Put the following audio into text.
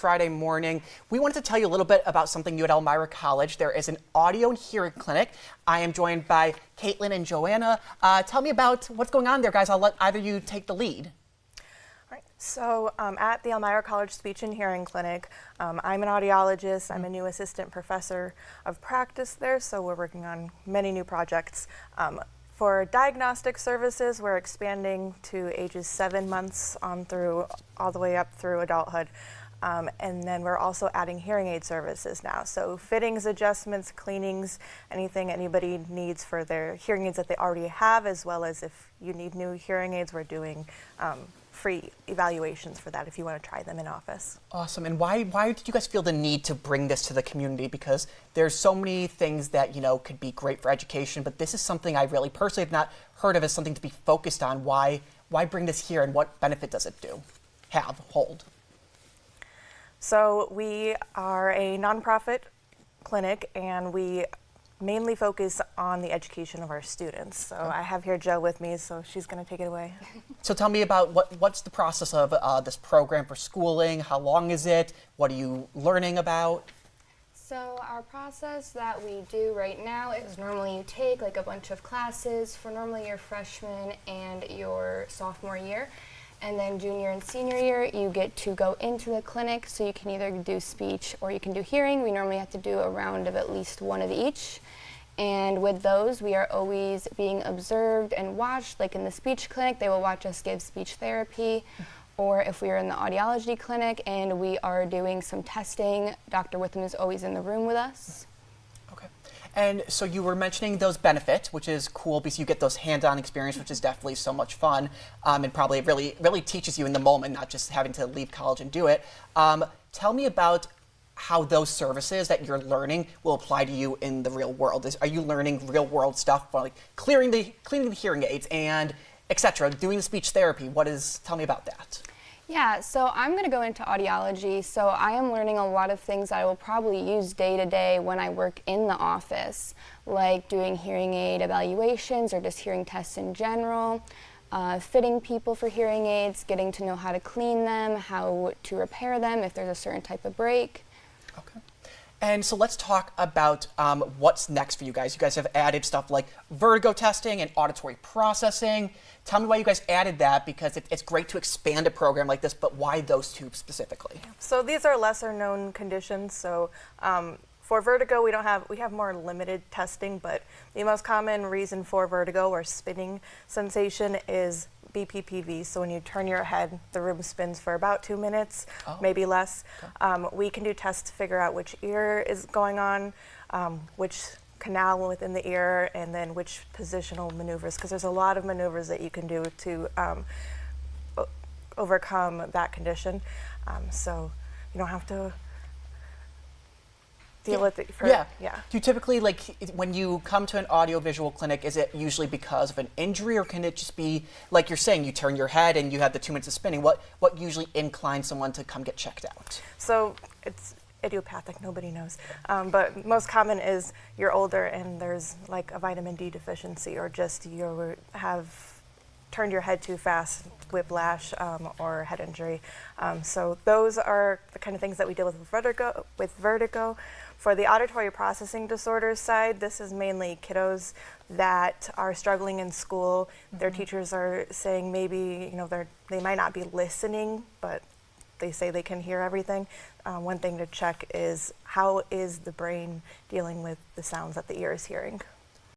Friday morning. We wanted to tell you a little bit about something new at Elmira College. There is an audio and hearing clinic. I am joined by Caitlin and Joanna. Tell me about what's going on there, guys. I'll let either you take the lead. All right. So at the Elmira College Speech and Hearing Clinic, I'm an audiologist. I'm a new assistant professor of practice there, so we're working on many new projects. For diagnostic services, we're expanding to ages 7 months on through all the way up through adulthood. And then we're also adding hearing aid services now. So fittings, adjustments, cleanings, anything anybody needs for their hearing aids that they already have, as well as if you need new hearing aids, we're doing free evaluations for that if you want to try them in office. Awesome. And why did you guys feel the need to bring this to the community? Because there's so many things that, you know, could be great for education, but this is something I really personally have not heard of as something to be focused on. Why bring this here, and what benefit does it hold? So we are a nonprofit clinic, and we mainly focus on the education of our students. So I have here Jo with me, so she's going to take it away. So tell me about what's the process of this program for schooling? How long is it? What are you learning about? So our process that we do right now is normally you take like a bunch of classes for normally your freshman and your sophomore year. And then junior and senior year, you get to go into the clinic, so you can either do speech or you can do hearing. We normally have to do a round of at least one of each. And with those, we are always being observed and watched. Like in the speech clinic, they will watch us give speech therapy. Or if we are in the audiology clinic and we are doing some testing, Dr. Witham is always in the room with us. And so you were mentioning those benefits, which is cool because you get those hands-on experience, which is definitely so much fun, and probably really teaches you in the moment, not just having to leave college and do it. Tell me about how those services that you're learning will apply to you in the real world. Are you learning real-world stuff, like cleaning the hearing aids and etc., doing the speech therapy? Tell me about that. Yeah, so I'm going to go into audiology, so I am learning a lot of things I will probably use day to day when I work in the office, like doing hearing aid evaluations or just hearing tests in general, fitting people for hearing aids, getting to know how to clean them, how to repair them if there's a certain type of break. Okay. And so let's talk about what's next for you guys. You guys have added stuff like vertigo testing and auditory processing. Tell me why you guys added that, because it's great to expand a program like this, but why those two specifically? So these are lesser known conditions. So for vertigo, we have more limited testing, but the most common reason for vertigo or spinning sensation is BPPV. So when you turn your head, the room spins for about 2 minutes, maybe less. Okay. We can do tests to figure out which ear is going on, which canal within the ear, and then which positional maneuvers, because there's a lot of maneuvers that you can do to overcome that condition. So you don't have to deal with it. Yeah. Do you typically, like, when you come to an audiovisual clinic, is it usually because of an injury, or can it just be, like you're saying, you turn your head and you have the 2 minutes of spinning? What usually inclines someone to come get checked out? So it's idiopathic, nobody knows. But most common is you're older and there's like a vitamin D deficiency, or just you have turned your head too fast, whiplash, or head injury. So those are the kind of things that we deal with vertigo. For the auditory processing disorders side, this is mainly kiddos that are struggling in school. Their teachers are saying maybe, they might not be listening, but they say they can hear everything. One thing to check is, how is the brain dealing with the sounds that the ear is hearing?